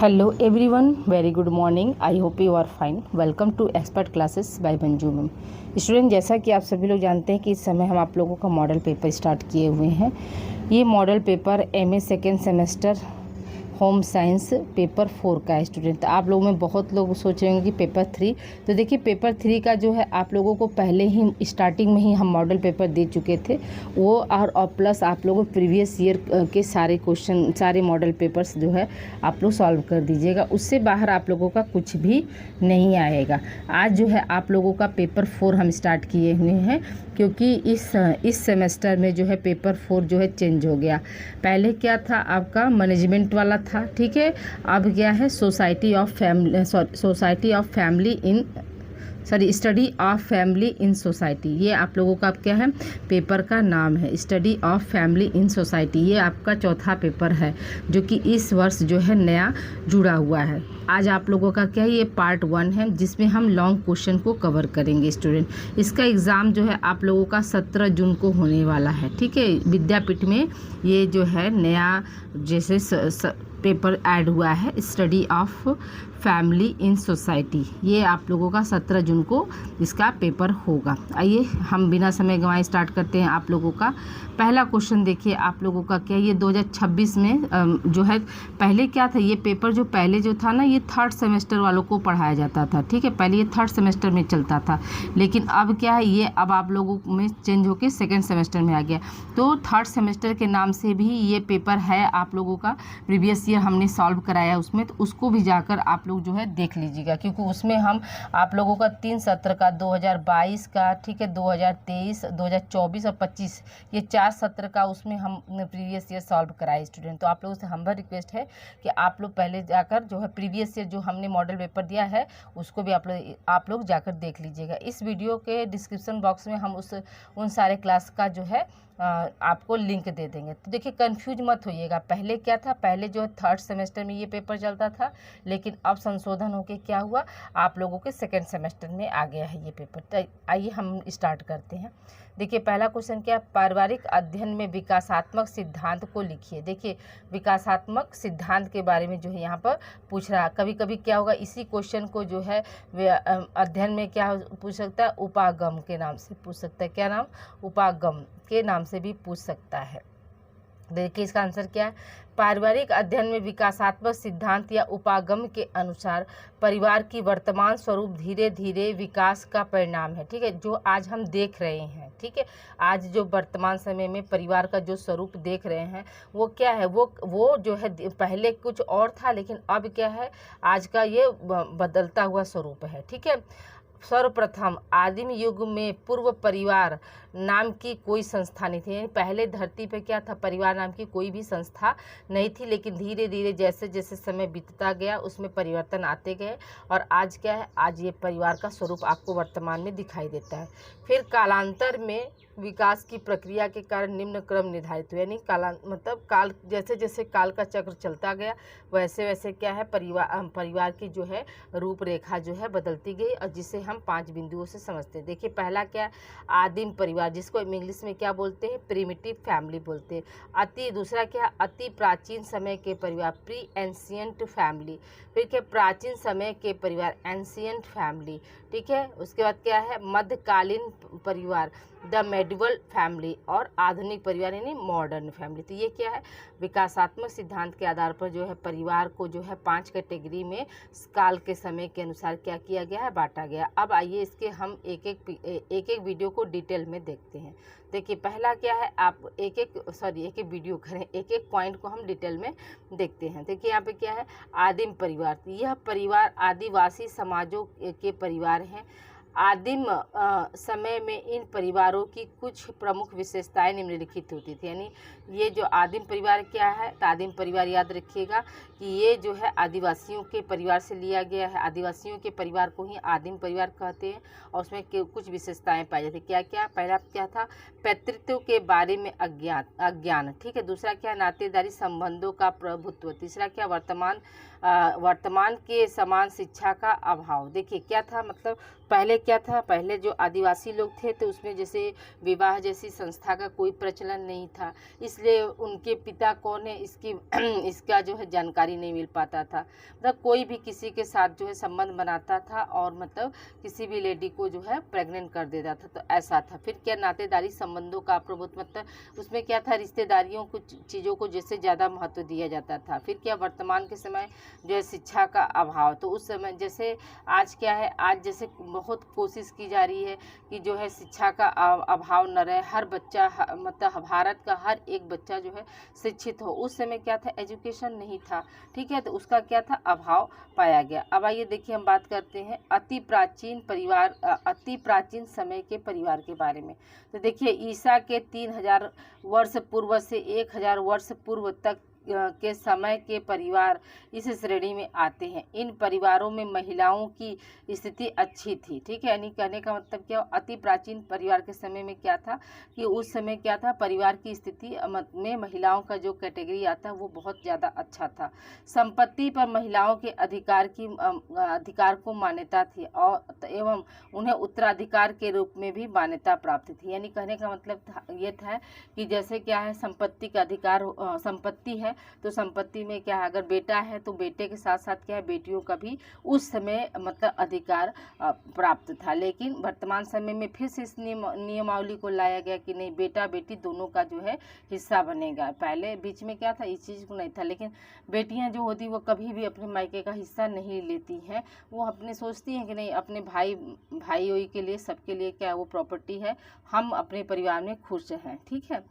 Hello everyone, very good morning. I hope you are fine. Welcome to expert classes by Manju ma'am. Student, जैसा कि आप सभी लोग जानते हैं कि इस समय हम आप लोगों का मॉडल पेपर स्टार्ट किए हुए हैं। ये model paper MA second semester home science paper 4 का है स्टूडेंट। तो आप लोगों में बहुत लोग सोच रहे होंगे कि पेपर 3, तो देखिए पेपर 3 का जो है आप लोगों को पहले ही स्टार्टिंग में ही हम मॉडल पेपर दे चुके थे वो, और प्लस आप लोगों प्रीवियस ईयर के सारे क्वेश्चन, सारे मॉडल पेपर्स जो है आप लोग सॉल्व कर दीजिएगा। उससे बाहर आप लोगों का कुछ भी नहीं आएगा। आज जो है आप लोगों का पेपर 4 हम स्टार्ट किए हुए हैं, क्योंकि इस सेमेस्टर में जो है पेपर 4 जो है चेंज हो गया। पहले क्या था आपका मैनेजमेंट वाला था, ठीक है। अब क्या है society of family in study of family in society. ये आप लोगों का क्या है पेपर का नाम है, study of family in society. ये आपका चौथा पेपर है जो कि इस वर्ष जो है नया जुड़ा हुआ है। आज आप लोगों का क्या है ये पार्ट 1 है, जिसमें हम लॉन्ग क्वेश्चन को कवर करेंगे स्टूडेंट। इसका एग्ज़ाम जो है आप लोगों का 17 जून को होने वाला है, ठीक है। विद्यापीठ में ये जो है नया जैसे पेपर ऐड हुआ है, study of family in society. ये आप लोगों का 17 जून को इसका पेपर होगा। आइए हम बिना समय गंवाए स्टार्ट करते हैं। आप लोगों का पहला क्वेश्चन देखिए, आप लोगों का क्या ये 2026 में जो है पहले क्या था, ये पेपर जो पहले जो था ना, ये थर्ड सेमेस्टर वालों को पढ़ाया जाता था, ठीक है। पहले ये थर्ड सेमेस्टर में चलता था, लेकिन अब क्या है ये अब आप लोगों में चेंज होकर सेकेंड सेमेस्टर में आ गया। तो थर्ड सेमेस्टर के नाम से भी ये पेपर है आप लोगों का। प्रीवियस ईयर हमने सॉल्व कराया उसमें, तो उसको भी जाकर आप लोग जो है देख लीजिएगा, क्योंकि उसमें हम आप लोगों का 3 सत्र का 2022 का, ठीक है, 2023, 2024 और 25 ये 4 सत्र का उसमें हम प्रीवियस ईयर सॉल्व कराए स्टूडेंट। तो आप लोगों से हम्बल रिक्वेस्ट है कि आप लोग पहले जाकर जो है प्रीवियस ईयर जो हमने मॉडल पेपर दिया है उसको भी आप लोग जाकर देख लीजिएगा। इस वीडियो के डिस्क्रिप्शन बॉक्स में हम उन सारे क्लास का जो है आपको लिंक दे देंगे। तो देखिए कंफ्यूज मत होइएगा। पहले क्या था, पहले जो थर्ड सेमेस्टर में ये पेपर चलता था, लेकिन अब संशोधन होके क्या हुआ, आप लोगों के सेकेंड सेमेस्टर में आ गया है ये पेपर। तो आइए हम स्टार्ट करते हैं। देखिए पहला क्वेश्चन क्या, पारिवारिक अध्ययन में विकासात्मक सिद्धांत को लिखिए। देखिए विकासात्मक सिद्धांत के बारे में जो है यहाँ पर पूछ रहा है। कभी कभी क्या होगा, इसी क्वेश्चन को जो है अध्ययन में क्या पूछ सकता है, उपागम के नाम से पूछ सकता है। क्या नाम, उपागम के नाम से भी पूछ सकता है। देखिए इसका आंसर क्या है, पारिवारिक अध्ययन में विकासात्मक सिद्धांत या उपागम के अनुसार परिवार की वर्तमान स्वरूप धीरे धीरे विकास का परिणाम है, ठीक है। जो आज हम देख रहे हैं, ठीक है, आज जो वर्तमान समय में परिवार का जो स्वरूप देख रहे हैं वो क्या है, वो जो है पहले कुछ और था, लेकिन अब क्या है आज का ये बदलता हुआ स्वरूप है, ठीक है। सर्वप्रथम आदिम युग में पूर्व परिवार नाम की कोई संस्था नहीं थी। यानी पहले धरती पे क्या था, परिवार नाम की कोई भी संस्था नहीं थी, लेकिन धीरे धीरे जैसे जैसे समय बीतता गया उसमें परिवर्तन आते गए, और आज क्या है, आज ये परिवार का स्वरूप आपको वर्तमान में दिखाई देता है। फिर कालांतर में विकास की प्रक्रिया के कारण निम्न क्रम निर्धारित हुए। यानी काल जैसे जैसे काल का चक्र चलता गया वैसे वैसे क्या है परिवार की जो है रूपरेखा जो है बदलती गई, और जिसे हम 5 बिंदुओं से समझते हैं। देखिए पहला क्या है, आदिम परिवार, जिसको इंग्लिश में क्या बोलते हैं, प्रिमिटिव फैमिली बोलते हैं। दूसरा क्या है, अति प्राचीन समय के परिवार, प्री एंशियंट फैमिली। फिर क्या, प्राचीन समय के परिवार, एंशियंट फैमिली, ठीक है। उसके बाद क्या है, मध्यकालीन परिवार, द मेडिवल फैमिली, और आधुनिक परिवार यानी मॉडर्न फैमिली। तो ये क्या है, विकासात्मक सिद्धांत के आधार पर जो है परिवार को जो है 5 कैटेगरी में काल के समय के अनुसार क्या किया गया है, बांटा गया। अब आइए इसके हम एक एक वीडियो को डिटेल में देखते हैं। देखिए पहला क्या है, आप एक एक वीडियो करें, एक एक पॉइंट को हम डिटेल में देखते हैं। देखिए यहाँ पे क्या है, आदिम परिवार। यह परिवार आदिवासी समाजों के परिवार हैं। आदिम समय में इन परिवारों की कुछ प्रमुख विशेषताएं निम्नलिखित होती थी। यानी ये जो आदिम परिवार क्या है, तो आदिम परिवार याद रखिएगा कि ये जो है आदिवासियों के परिवार से लिया गया है। आदिवासियों के परिवार को ही आदिम परिवार कहते हैं, और उसमें कुछ विशेषताएं पाई जाती। क्या क्या, पहला क्या था, पैतृत्व के बारे में अज्ञान, ठीक है। दूसरा क्या, नातेदारी संबंधों का प्रभुत्व। तीसरा क्या, वर्तमान वर्तमान के समान शिक्षा का अभाव। देखिए क्या था, मतलब पहले क्या था, पहले जो आदिवासी लोग थे तो उसमें जैसे विवाह जैसी संस्था का कोई प्रचलन नहीं था, इसलिए उनके पिता कौन है इसकी इसका जो है जानकारी नहीं मिल पाता था। मतलब कोई भी किसी के साथ जो है संबंध बनाता था और मतलब किसी भी लेडी को जो है प्रेग्नेंट कर देता था, तो ऐसा था। फिर क्या, नातेदारी संबंधों का प्रभुत्व, मतलब उसमें क्या था, रिश्तेदारियों कुछ चीज़ों को जैसे ज़्यादा महत्व दिया जाता था। फिर क्या, वर्तमान के समय जो है शिक्षा का अभाव, तो उस समय जैसे आज क्या है, आज जैसे बहुत कोशिश की जा रही है कि जो है शिक्षा का अभाव न रहे, हर बच्चा मतलब भारत का हर एक बच्चा जो है शिक्षित हो। उस समय क्या था, एजुकेशन नहीं था, ठीक है, तो उसका क्या था, अभाव पाया गया। अब आइए देखिए हम बात करते हैं अति प्राचीन समय के परिवार के बारे में। तो देखिए ईसा के 3000 वर्ष पूर्व से 1000 वर्ष पूर्व तक के समय के परिवार इस श्रेणी में आते हैं। इन परिवारों में महिलाओं की स्थिति अच्छी थी, ठीक है, यानी कहने का मतलब क्या, अति प्राचीन परिवार के समय में क्या था कि उस समय क्या था, परिवार की स्थिति में महिलाओं का जो कैटेगरी आता है वो बहुत ज़्यादा अच्छा था। संपत्ति पर महिलाओं के अधिकार को मान्यता थी और एवं उन्हें उत्तराधिकार के रूप में भी मान्यता प्राप्त थी। यानी कहने का मतलब ये था कि जैसे क्या है, संपत्ति का अधिकार, संपत्ति है तो संपत्ति में क्या है, अगर बेटा है तो बेटे के साथ साथ क्या है, बेटियों का भी उस समय मतलब अधिकार प्राप्त था। लेकिन वर्तमान समय में फिर से इस नियमावली को लाया गया कि नहीं, बेटा बेटी दोनों का जो है हिस्सा बनेगा। पहले बीच में क्या था, इस चीज़ को नहीं था, लेकिन बेटियां जो होती वो कभी भी अपने मायके का हिस्सा नहीं लेती हैं। वो अपने सोचती हैं कि नहीं, अपने भाई के लिए, सबके लिए क्या वो प्रॉपर्टी है, हम अपने परिवार में खुश हैं, ठीक है।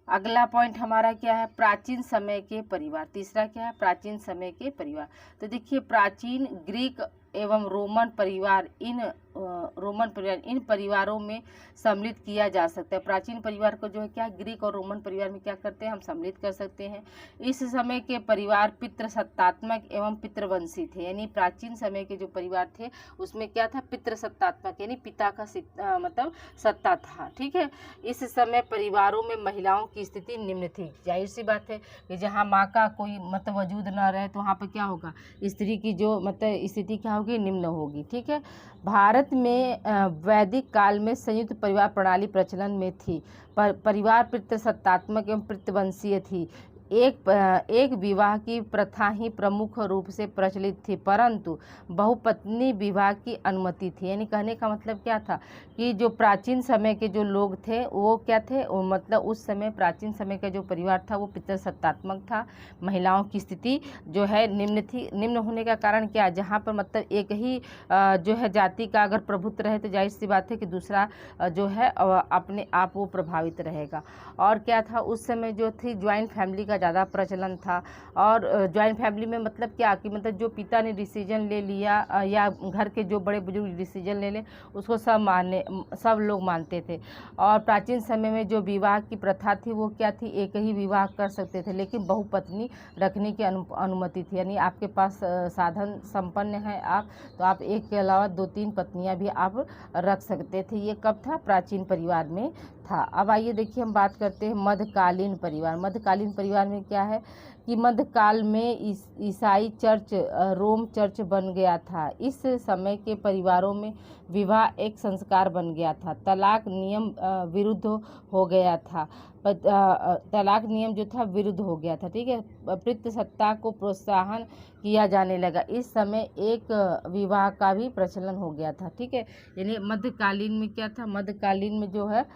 अगला पॉइंट हमारा क्या है, प्राचीन समय के परिवार। तीसरा क्या है, प्राचीन समय के परिवार। तो देखिए प्राचीन ग्रीक एवं रोमन परिवार इन परिवारों में सम्मिलित किया जा सकता है। प्राचीन परिवार को जो है क्या, ग्रीक और रोमन परिवार में क्या करते हैं, हम सम्मिलित कर सकते हैं। इस समय के परिवार पितृसत्तात्मक एवं पितृवंशी थे। यानी प्राचीन समय के जो परिवार थे उसमें क्या था, पितृसत्तात्मक, यानी पिता का मतलब सत्ता था, ठीक है। इस समय परिवारों में महिलाओं की स्थिति निम्न थी। जाहिर सी बात है कि जहाँ माँ का कोई मतलब वजूद न रहे तो वहाँ पर क्या होगा, स्त्री की जो मतलब स्थिति क्या होगी, निम्न होगी, ठीक है। भारत में वैदिक काल में संयुक्त परिवार प्रणाली प्रचलन में थी। परिवार पितृसत्तात्मक एवं पितृवंशीय थी। एक विवाह की प्रथा ही प्रमुख रूप से प्रचलित थी, परंतु बहुपत्नी विवाह की अनुमति थी। यानी कहने का मतलब क्या था कि जो प्राचीन समय के जो लोग थे वो क्या थे, वो मतलब उस समय प्राचीन समय का जो परिवार था वो पितृसत्तात्मक था। महिलाओं की स्थिति जो है निम्न थी। निम्न होने का कारण क्या, जहाँ पर मतलब एक ही जो है जाति का अगर प्रभुत्व रहे तो जाहिर सी बात है कि दूसरा जो है अपने आप वो प्रभावित रहेगा। और क्या था, उस समय जो थी ज्वाइंट फैमिली का ज़्यादा प्रचलन था। और ज्वाइंट फैमिली में मतलब क्या कि मतलब जो पिता ने डिसीजन ले लिया या घर के जो बड़े बुजुर्ग डिसीजन ले लें उसको सब लोग मानते थे। और प्राचीन समय में जो विवाह की प्रथा थी वो क्या थी, एक ही विवाह कर सकते थे, लेकिन बहुपत्नी रखने की अनुमति थी। यानी आपके पास साधन संपन्न है आप, तो आप एक के अलावा 2-3 पत्नियां भी आप रख सकते थे। ये कब था, प्राचीन परिवार में था। अब आइए देखिए हम बात करते हैं मध्यकालीन परिवार। मध्यकालीन परिवार में क्या है कि मध्यकाल में ईसाई चर्च रोम चर्च बन गया था। इस समय के परिवारों में विवाह एक संस्कार बन गया था। तलाक नियम विरुद्ध हो गया था। तलाक नियम जो था विरुद्ध हो गया था, ठीक है। पितृसत्ता को प्रोत्साहन किया जाने लगा। इस समय एक विवाह का भी प्रचलन हो गया था, ठीक है। यानी मध्यकालीन में क्या था, मध्यकालीन में जो है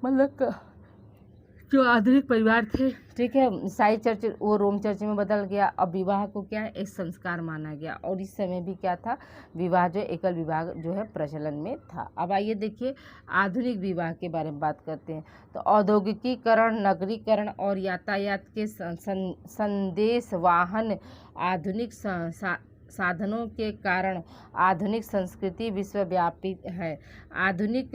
मतलब जो आधुनिक परिवार थे, ठीक है, ईसाई चर्च वो रोम चर्च में बदल गया। अब विवाह को क्या है, एक संस्कार माना गया। और इस समय भी क्या था, विवाह जो एकल विवाह जो है प्रचलन में था। अब आइए देखिए आधुनिक विवाह के बारे में बात करते हैं। तो औद्योगिकीकरण, नगरीकरण और यातायात के संदेश वाहन आधुनिक साधनों के कारण आधुनिक संस्कृति विश्वव्यापी है। आधुनिक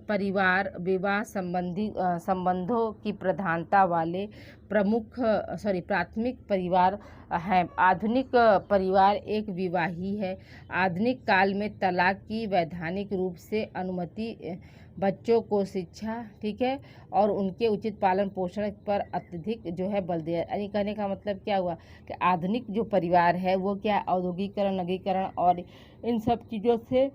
परिवार विवाह संबंधों की प्रधानता वाले प्राथमिक परिवार हैं। आधुनिक परिवार एक विवाही है। आधुनिक काल में तलाक की वैधानिक रूप से अनुमति बच्चों को शिक्षा, ठीक है, और उनके उचित पालन पोषण पर अत्यधिक जो है बल दिया। यानी कहने का मतलब क्या हुआ कि आधुनिक जो परिवार है वो क्या औद्योगिकरण, नगरीकरण और इन सब चीज़ों से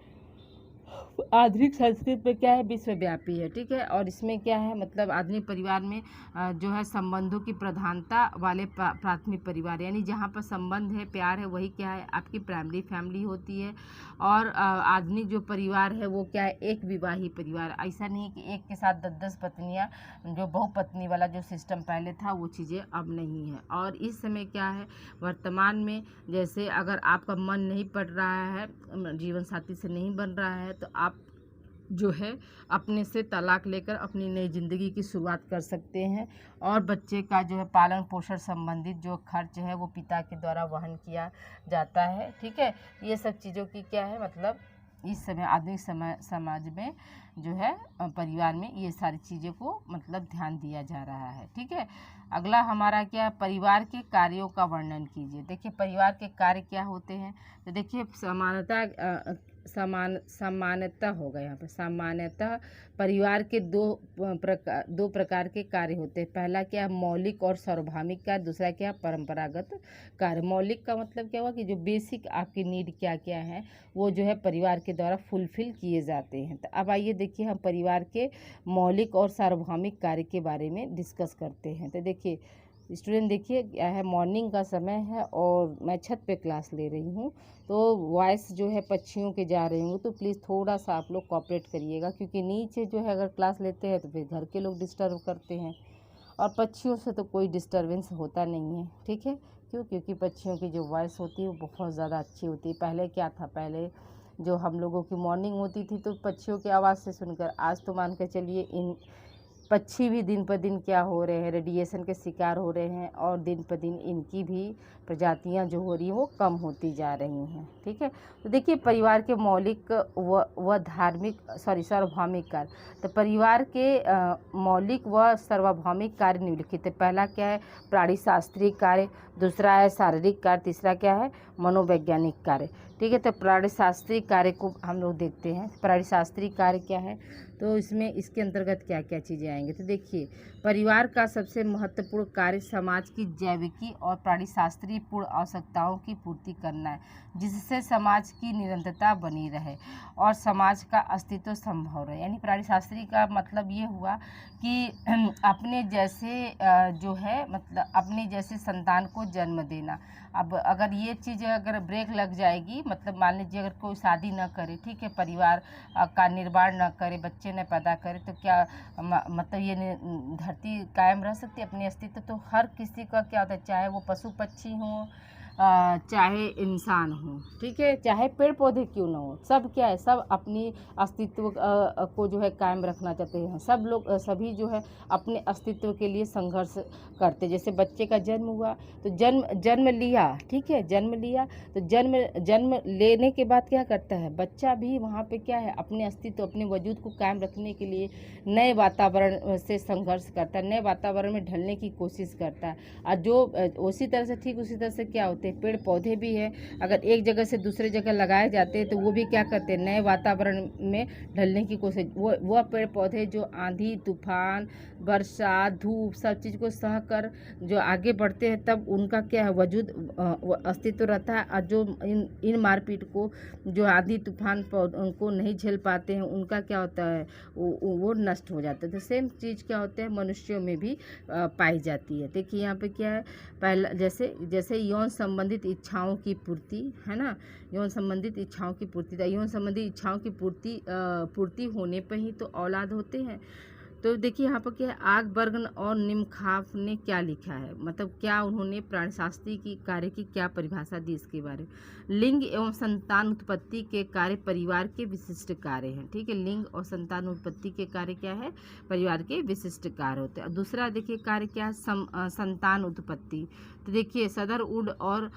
आधुनिक संस्कृति में क्या है विश्वव्यापी है, ठीक है। और इसमें क्या है मतलब आधुनिक परिवार में जो है संबंधों की प्रधानता वाले प्राथमिक परिवार, यानी जहाँ पर संबंध है, प्यार है, वही क्या है आपकी प्राइमरी फैमिली होती है। और आधुनिक जो परिवार है वो क्या है एक विवाही परिवार। ऐसा नहीं कि एक के साथ 10-10 पत्नियाँ, जो बहुपत्नी वाला जो सिस्टम पहले था वो चीज़ें अब नहीं है। और इस समय क्या है वर्तमान में, जैसे अगर आपका मन नहीं पड़ रहा है, जीवन साथी से नहीं बन रहा है, तो आप जो है अपने से तलाक लेकर अपनी नई ज़िंदगी की शुरुआत कर सकते हैं। और बच्चे का जो है पालन पोषण संबंधित जो खर्च है वो पिता के द्वारा वहन किया जाता है, ठीक है। ये सब चीज़ों की क्या है मतलब इस समय आधुनिक समाज में जो है परिवार में ये सारी चीज़ों को मतलब ध्यान दिया जा रहा है, ठीक है। अगला हमारा क्या, परिवार के कार्यों का वर्णन कीजिए। देखिए परिवार के कार्य क्या होते हैं, तो देखिए सामान्यतः होगा यहाँ पर। सामान्यतः परिवार के दो प्रकार के कार्य होते हैं। पहला क्या मौलिक और सार्वभौमिक कार्य, दूसरा क्या परंपरागत कार्य। मौलिक का मतलब क्या हुआ कि जो बेसिक आपकी नीड क्या क्या है वो जो है परिवार के द्वारा फुलफिल किए जाते हैं। तो अब आइए देखिए हम परिवार के मौलिक और सार्वभौमिक कार्य के बारे में डिस्कस करते हैं। तो देखिए स्टूडेंट, देखिए क्या है मॉर्निंग का समय है और मैं छत पे क्लास ले रही हूँ, तो वॉइस जो है पक्षियों के जा रहे होंगे, तो प्लीज़ थोड़ा सा आप लोग कोऑपरेट करिएगा, क्योंकि नीचे जो है अगर क्लास लेते हैं तो फिर घर के लोग डिस्टर्ब करते हैं और पक्षियों से तो कोई डिस्टर्बेंस होता नहीं है, ठीक है। क्यों? क्योंकि पक्षियों की जो वॉइस होती है वो बहुत ज़्यादा अच्छी होती है। पहले क्या था, पहले जो हम लोगों की मॉर्निंग होती थी तो पक्षियों की आवाज़ से सुनकर, आज तो मान के चलिए इन पक्षी भी दिन पर दिन क्या हो रहे हैं, रेडिएशन के शिकार हो रहे हैं और दिन पर दिन इनकी भी प्रजातियां जो हो रही हैं वो कम होती जा रही हैं, ठीक है। तो देखिए परिवार के मौलिक व धार्मिक सार्वभौमिक कार्य। तो परिवार के मौलिक व सार्वभौमिक कार्य निम्नलिखित है। पहला क्या है प्राणी शास्त्रीय कार्य, दूसरा है शारीरिक कार्य, तीसरा क्या है मनोवैज्ञानिक कार्य, ठीक है। तो प्राणी शास्त्रीय कार्य को हम लोग देखते हैं। प्राणी शास्त्रीय कार्य क्या है, तो इसमें इसके अंतर्गत क्या क्या चीज़ें आएंगे। तो देखिए परिवार का सबसे महत्वपूर्ण कार्य समाज की जैविकी और प्राणीशास्त्रीय पूर्ण आवश्यकताओं की पूर्ति करना है, जिससे समाज की निरंतरता बनी रहे और समाज का अस्तित्व संभव रहे। यानी प्राणीशास्त्रीय का मतलब ये हुआ कि अपने जैसे जो है मतलब अपने जैसे संतान को जन्म देना। अब अगर ये चीज़ अगर ब्रेक लग जाएगी, मतलब मान लीजिए अगर कोई शादी न करे, ठीक है, परिवार का निर्माण न करे, बच्चे न पैदा करे, तो क्या मतलब ये धरती कायम रह सकती है अपने अस्तित्व। तो हर किसी का क्या होता है, चाहे वो पशु पक्षी हों चाहे इंसान हो, ठीक है, चाहे पेड़ पौधे क्यों ना हो, सब क्या है सब अपनी अस्तित्व को जो है कायम रखना चाहते हैं। सब लोग सभी जो है अपने अस्तित्व के लिए संघर्ष करते। जैसे बच्चे का जन्म हुआ तो जन्म लिया, ठीक है, जन्म लिया तो जन्म लेने के बाद क्या करता है बच्चा भी वहाँ पे क्या है अपने अस्तित्व अपने वजूद को कायम रखने के लिए नए वातावरण से संघर्ष करता है, नए वातावरण में ढलने की कोशिश करता है। और जो उसी तरह से ठीक उसी तरह से क्या होते हैं पेड़ पौधे भी है, अगर एक जगह से दूसरे जगह लगाए जाते हैं तो वो भी क्या करते हैं नए वातावरण में ढलने की कोशिश। वो पेड़ पौधे जो आंधी तूफान बरसात धूप सब चीज़ को सह कर जो आगे बढ़ते हैं, तब उनका क्या है वजूद अस्तित्व रहता है। और जो इन मारपीट को जो आंधी तूफान उनको नहीं झेल पाते हैं, उनका क्या होता है वो नष्ट हो जाता है। तो सेम चीज़ क्या होता है मनुष्यों में भी पाई जाती है। देखिए यहाँ पे क्या है पहला जैसे यौन संबंधित इच्छाओं की पूर्ति है ना, यौन संबंधित इच्छाओं की पूर्ति, यौन संबंधित इच्छाओं की पूर्ति होने पर ही तो औलाद होते हैं। तो देखिए यहाँ पर क्या है आगबर्गन और निम्खाफ ने क्या लिखा है, मतलब क्या उन्होंने प्राणशास्त्री की कार्य की क्या परिभाषा दी इसके बारे में। लिंग एवं संतान उत्पत्ति के कार्य परिवार के विशिष्ट कार्य हैं, ठीक है। लिंग और संतान उत्पत्ति के कार्य क्या है परिवार के विशिष्ट कार्य होते हैं। दूसरा देखिए कार्य क्या है संतान उत्पत्ति। तो देखिए सदर वुड और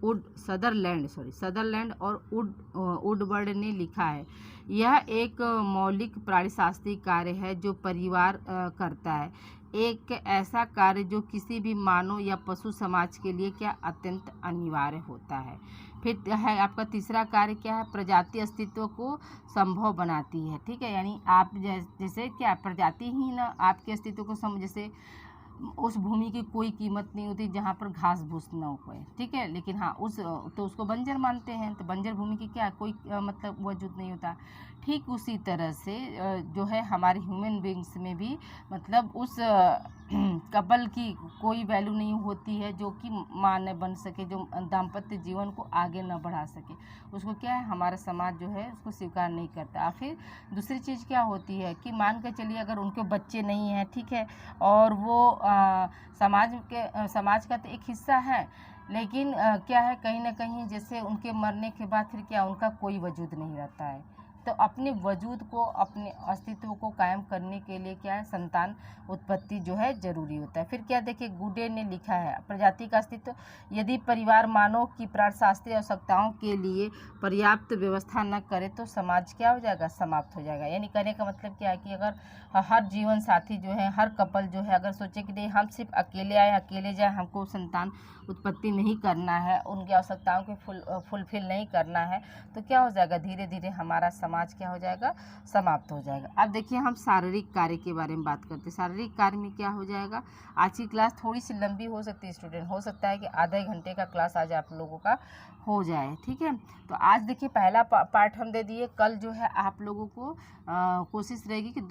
सदरलैंड और वुडवर्ड ने लिखा है। यह एक मौलिक प्राणीशास्त्रीय कार्य है जो परिवार करता है, एक ऐसा कार्य जो किसी भी मानव या पशु समाज के लिए क्या अत्यंत अनिवार्य होता है। फिर है आपका तीसरा कार्य क्या है, प्रजाति अस्तित्व को संभव बनाती है। ठीक है, यानी आप जैसे क्या प्रजाति ही ना आपके अस्तित्व को जैसे उस भूमि की कोई कीमत नहीं होती जहाँ पर घास फूस न हो। ठीक है, लेकिन हाँ उसको बंजर मानते हैं, तो बंजर भूमि की क्या कोई मतलब वजूद नहीं होता। ठीक उसी तरह से जो है हमारे ह्यूमन बींग्स में भी मतलब उस कपल की कोई वैल्यू नहीं होती है जो कि मां न बन सके, जो दाम्पत्य जीवन को आगे न बढ़ा सके, उसको क्या है हमारा समाज जो है उसको स्वीकार नहीं करता। फिर दूसरी चीज़ क्या होती है कि मान के चलिए अगर उनके बच्चे नहीं हैं, ठीक है, और वो समाज का तो एक हिस्सा है, लेकिन क्या है कहीं ना कहीं जैसे उनके मरने के बाद फिर क्या उनका कोई वजूद नहीं रहता है। तो अपने वजूद को, अपने अस्तित्व को कायम करने के लिए क्या है संतान उत्पत्ति जो है जरूरी होता है। फिर क्या देखिए गुडे ने लिखा है, प्रजाति का अस्तित्व, यदि परिवार मानव की प्राणशास्त्रीय आवश्यकताओं के लिए पर्याप्त व्यवस्था न करे तो समाज क्या हो जाएगा, समाप्त हो जाएगा। यानी कहने का मतलब क्या है कि अगर हर जीवन साथी जो है, हर कपल जो है अगर सोचे कि नहीं हम सिर्फ अकेले आए अकेले जाए, हमको संतान उत्पत्ति नहीं करना है, उनकी आवश्यकताओं को फुलफिल नहीं करना है, तो क्या हो जाएगा धीरे धीरे हमारा समाज क्या हो जाएगा, समाप्त हो जाएगा। अब देखिए हम शारीरिक कार्य के बारे में बात करते हैं। शारीरिक कार्य में क्या हो जाएगा, आज की क्लास थोड़ी सी लंबी हो सकती है स्टूडेंट, हो सकता है कि आधे घंटे का क्लास आज आप लोगों का हो जाए। ठीक है, तो आज देखिए पहला पार्ट हम दे दिए, कल जो है आप लोगों को कोशिश रहेगी कि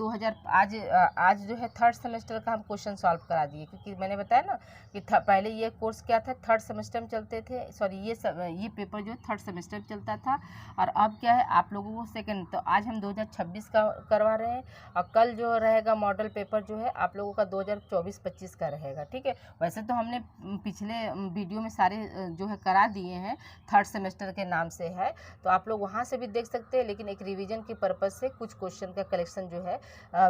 आज जो है थर्ड सेमेस्टर का हम क्वेश्चन सॉल्व करा दिए, क्योंकि मैंने बताया ना कि पहले ये कोर्स क्या था, थर्ड सेमेस्टर में चलते थे, सॉरी ये पेपर जो है थर्ड सेमेस्टर में चलता था, और अब क्या है आप लोगों को सेकंड। तो आज हम 2026 का करवा रहे हैं, और कल जो रहेगा मॉडल पेपर जो है आप लोगों का 2024-25 का रहेगा। ठीक है, वैसे तो हमने पिछले वीडियो में सारे जो है करा दिए हैं, थर्ड सेमेस्टर के नाम से है, तो आप लोग वहाँ से भी देख सकते हैं, लेकिन एक रिवीजन की पर्पज़ से कुछ क्वेश्चन का कलेक्शन जो है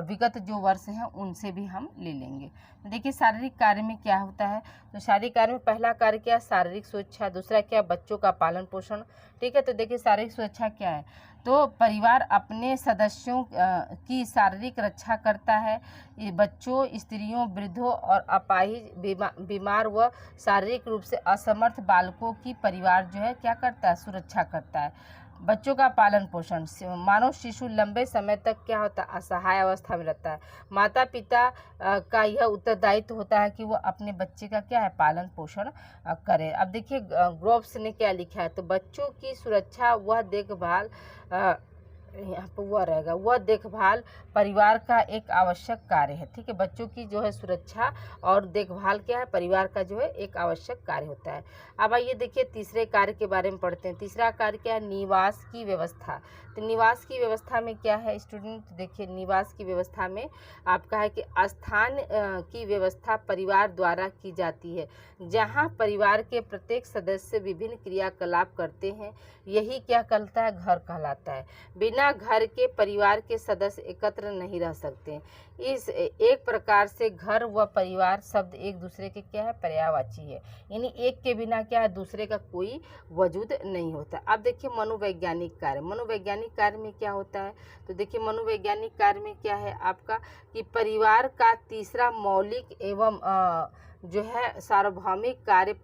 विगत जो वर्ष हैं उनसे भी हम ले लेंगे। देखिए शारीरिक कार्य में क्या होता है, तो शारीरिक कार्य में पहला कार्य क्या है, शारीरिक सुरक्षा, दूसरा क्या बच्चों का पालन पोषण। ठीक है, तो देखिए शारीरिक सुरक्षा क्या है, तो परिवार अपने सदस्यों की शारीरिक रक्षा करता है। ये बच्चों, स्त्रियों, वृद्धों और अपाहिज, बीमार व शारीरिक रूप से असमर्थ बालकों की परिवार जो है क्या करता है, सुरक्षा करता है। बच्चों का पालन पोषण, मानव शिशु लंबे समय तक क्या होता है, असहाय अवस्था में रहता है। माता पिता का यह उत्तरदायित्व होता है कि वो अपने बच्चे का क्या है, पालन पोषण करे। अब देखिए ग्रोव्स ने क्या लिखा है, तो बच्चों की सुरक्षा व देखभाल यहाँ पर वह रहेगा, वह देखभाल परिवार का एक आवश्यक कार्य है। ठीक है, बच्चों की जो है सुरक्षा और देखभाल क्या है, परिवार का जो है एक आवश्यक कार्य होता है। अब आइए देखिए तीसरे कार्य के बारे में पढ़ते हैं। तीसरा कार्य क्या है, निवास की व्यवस्था। तो निवास की व्यवस्था में क्या है स्टूडेंट, देखिए निवास की व्यवस्था में आपका है कि स्थान की व्यवस्था परिवार द्वारा की जाती है, जहाँ परिवार के प्रत्येक सदस्य विभिन्न क्रियाकलाप करते हैं, यही क्या कहलाता है, घर कहलाता है। बिना घर के परिवार के सदस्य एकत्र नहीं रह सकते। इस एक प्रकार से घर व परिवार शब्द एक दूसरे के क्या है, पर्यायवाची है, यानी एक के बिना क्या है दूसरे का कोई वजूद नहीं होता। अब देखिए मनोवैज्ञानिक कार्य, मनोवैज्ञानिक कार्य में क्या होता है, तो देखिए मनोवैज्ञानिक कार्य में क्या है आपका कि परिवार का तीसरा मौलिक एवं जो है सार्वभौमिक कार्य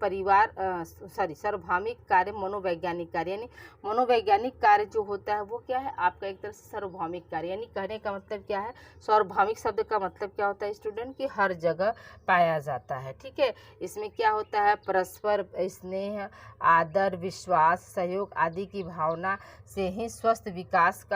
सार्वभौमिक कार्य मनोवैज्ञानिक कार्य, यानी मनोवैज्ञानिक कार्य जो होता है वो क्या है आपका एक तरह से सार्वभौमिक कार्य, यानी कहने का मतलब क्या है, सार्वभौमिक शब्द का मतलब क्या होता है स्टूडेंट कि हर जगह पाया जाता है। ठीक है, इसमें क्या होता है, परस्पर स्नेह, आदर, विश्वास, सहयोग आदि की भावना से ही स्वस्थ विकास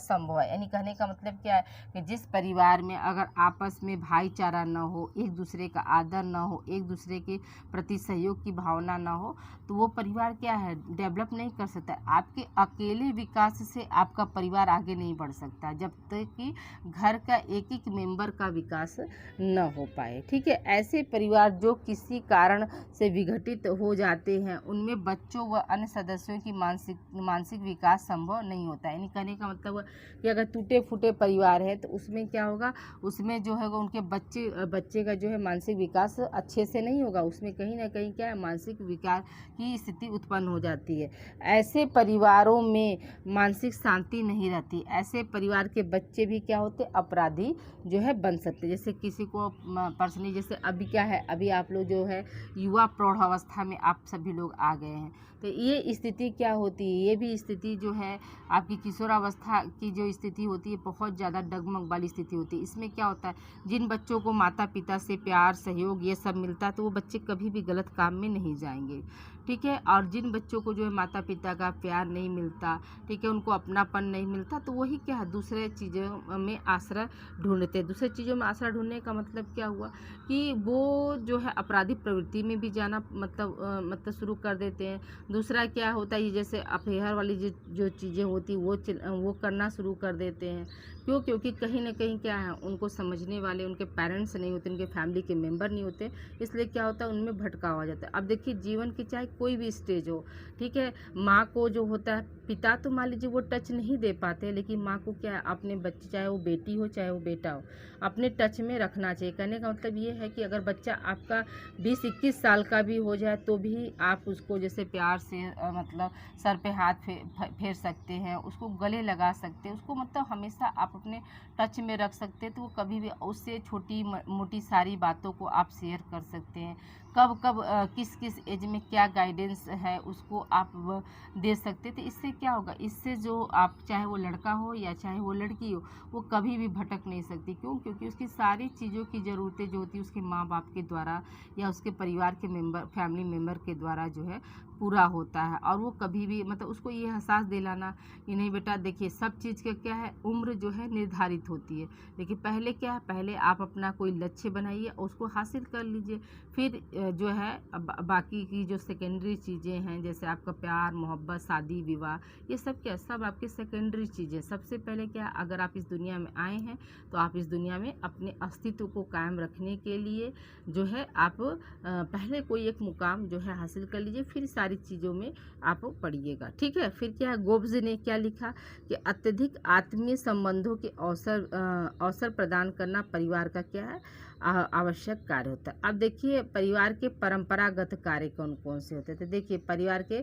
संभव है। यानी कहने का मतलब क्या है कि जिस परिवार में अगर आपस में भाईचारा न हो, एक दूसरे का आदर न हो, एक दूसरे के प्रति सहयोग की भावना न हो, तो वो परिवार क्या है, डेवलप नहीं कर सकता। आपके अकेले विकास से आपका परिवार आगे नहीं बढ़ सकता जब तक कि घर का एक एक मेंबर का विकास न हो पाए। ठीक है, ऐसे परिवार जो किसी कारण से विघटित हो जाते हैं उनमें बच्चों व अन्य सदस्यों की मानसिक विकास संभव नहीं होता है। यानी कहने का मतलब कि अगर टूटे फूटे परिवार है तो उसमें क्या होगा, उसमें जो है उनके बच्चे का जो है मानसिक विकास अच्छे से नहीं होगा, उसमें कहीं ना कहीं क्या है, मानसिक विकार की स्थिति उत्पन्न हो जाती है। ऐसे परिवारों में मानसिक शांति नहीं रहती, ऐसे परिवार के बच्चे भी क्या होते, अपराधी जो है बन सकते। जैसे किसी को पर्सनली, जैसे अभी क्या है, अभी आप लोग जो है युवा प्रौढ़ावस्था में आप सभी लोग आ गए हैं, तो ये स्थिति क्या होती है, ये भी स्थिति जो है आपकी किशोरावस्था की जो स्थिति होती है, बहुत ज़्यादा डगमग वाली स्थिति होती है। इसमें क्या होता है, जिन बच्चों को माता पिता से प्यार, सहयोग ये सब मिलता है, तो वो बच्चे कभी भी गलत काम में नहीं जाएंगे, ठीक है। और जिन बच्चों को जो है माता पिता का प्यार नहीं मिलता, ठीक है, उनको अपनापन नहीं मिलता, तो वही क्या है, दूसरे चीज़ों में आश्रय ढूंढते हैं। दूसरे चीज़ों में आश्रय ढूंढने का मतलब क्या हुआ कि वो जो है अपराधी प्रवृत्ति में भी जाना मतलब शुरू कर देते हैं। दूसरा क्या होता है, ये जैसे अफेयर वाली जो चीज़ें होती वो करना शुरू कर देते हैं। क्यों? क्योंकि कहीं ना कहीं क्या है, उनको समझने वाले उनके पेरेंट्स नहीं होते, उनके फैमिली के मेंबर नहीं होते, इसलिए क्या होता है, उनमें भटकाव आ जाता है। अब देखिए, जीवन की चाहे कोई भी स्टेज हो, ठीक है, माँ को जो होता है, पिता तो मान लीजिए वो टच नहीं दे पाते, लेकिन माँ को क्या है, अपने बच्चे, चाहे वो बेटी हो चाहे वो बेटा हो, अपने टच में रखना चाहिए। कहने का मतलब ये है कि अगर बच्चा आपका 20-21 साल का भी हो जाए, तो भी आप उसको जैसे प्यार से मतलब सर पे हाथ फेर सकते हैं, उसको गले लगा सकते हैं, उसको मतलब हमेशा आप अपने टच में रख सकते हैं। तो वो कभी भी उससे छोटी मोटी सारी बातों को आप शेयर कर सकते हैं। कब कब किस किस एज में क्या गाइडेंस है उसको आप दे सकते। तो इससे क्या होगा, इससे जो आप, चाहे वो लड़का हो या चाहे वो लड़की हो, वो कभी भी भटक नहीं सकती। क्यों? क्योंकि उसकी सारी चीज़ों की ज़रूरतें जो होती है उसके माँ बाप के द्वारा या उसके परिवार के फैमिली मेम्बर के द्वारा जो है पूरा होता है। और वो कभी भी मतलब उसको ये एहसास दिलाना कि नहीं बेटा, देखिए सब चीज़ का क्या है, उम्र जो है निर्धारित होती है। लेकिन पहले क्या है, पहले आप अपना कोई लक्ष्य बनाइए, उसको हासिल कर लीजिए, फिर जो है बाकी की जो सेकेंडरी चीज़ें हैं, जैसे आपका प्यार, मोहब्बत, शादी, विवाह, ये सब क्या, सब आपकी सेकेंडरी चीज़ें। सबसे पहले क्या, अगर आप इस दुनिया में आए हैं तो आप इस दुनिया में अपने अस्तित्व को कायम रखने के लिए जो है आप पहले कोई एक मुकाम जो है हासिल कर लीजिए, फिर सारी चीज़ों में आप पढ़िएगा, ठीक है। फिर क्या है, गोब्ज ने क्या लिखा कि अत्यधिक आत्मीय संबंधों के अवसर प्रदान करना परिवार का क्या है, आवश्यक कार्य होता है। अब देखिए, परिवार के परंपरागत कार्य कौन कौन से होते हैं। तो देखिए, परिवार के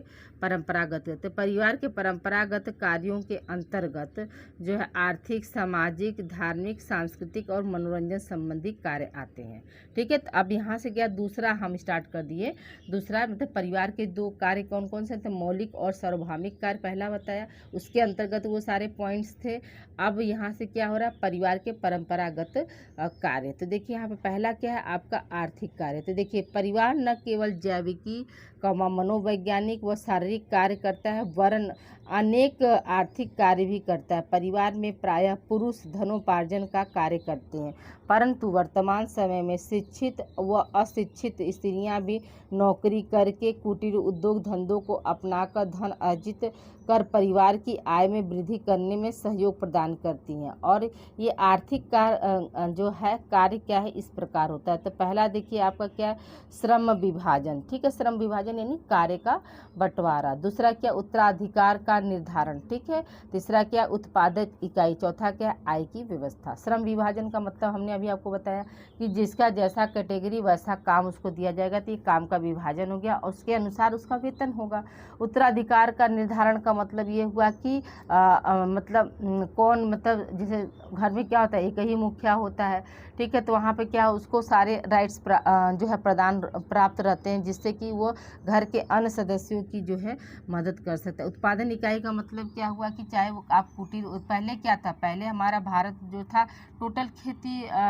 परंपरागत कार्यों के अंतर्गत जो है आर्थिक, सामाजिक, धार्मिक, सांस्कृतिक और मनोरंजन संबंधी कार्य आते हैं, ठीक है। तो अब यहाँ से क्या, दूसरा हम स्टार्ट कर दिए। दूसरा मतलब परिवार के दो कार्य कौन कौन से थे, मौलिक और सार्वभौमिक कार्य पहला बताया, उसके अंतर्गत वो सारे पॉइंट्स थे। अब यहाँ से क्या हो रहा है, परिवार के परंपरागत कार्य। तो देखिए यहाँ पे पहला क्या है, आपका आर्थिक कार्य। तो देखिए, परिवार न केवल जैविकी, मनोवैज्ञानिक व शारीरिक कार्य करता है, वरन अनेक आर्थिक कार्य भी करता है। परिवार में प्रायः पुरुष धनोपार्जन का कार्य करते हैं, परंतु वर्तमान समय में शिक्षित व अशिक्षित स्त्रियां भी नौकरी करके कुटीर उद्योग धंधों को अपनाकर धन अर्जित कर परिवार की आय में वृद्धि करने में सहयोग प्रदान करती हैं। और ये आर्थिक कार्य जो है, कार्य क्या है, इस प्रकार होता है। तो पहला देखिए आपका क्या है, श्रम विभाजन, ठीक है, श्रम विभाजन यानी कार्य का बंटवारा। दूसरा क्या, उत्तराधिकार का निर्धारण, ठीक है। तीसरा क्या, उत्पादक इकाई। चौथा क्या, आय की व्यवस्था। श्रम विभाजन का मतलब हमने अभी आपको बताया कि जिसका जैसा कैटेगरी वैसा काम उसको दिया जाएगा, तो ये काम का विभाजन हो गया और उसके अनुसार उसका वेतन होगा। उत्तराधिकार का निर्धारण का मतलब ये हुआ कि मतलब कौन, मतलब जैसे घर में क्या होता है, एक ही मुखिया होता है, ठीक है, तो वहाँ पे क्या, उसको सारे राइट्स जो है प्राप्त रहते हैं, जिससे कि वो घर के अन्य सदस्यों की जो है मदद कर सकता है। उत्पादन इकाई का मतलब क्या हुआ कि चाहे वो आप कुटीर, पहले क्या था, पहले हमारा भारत जो था टोटल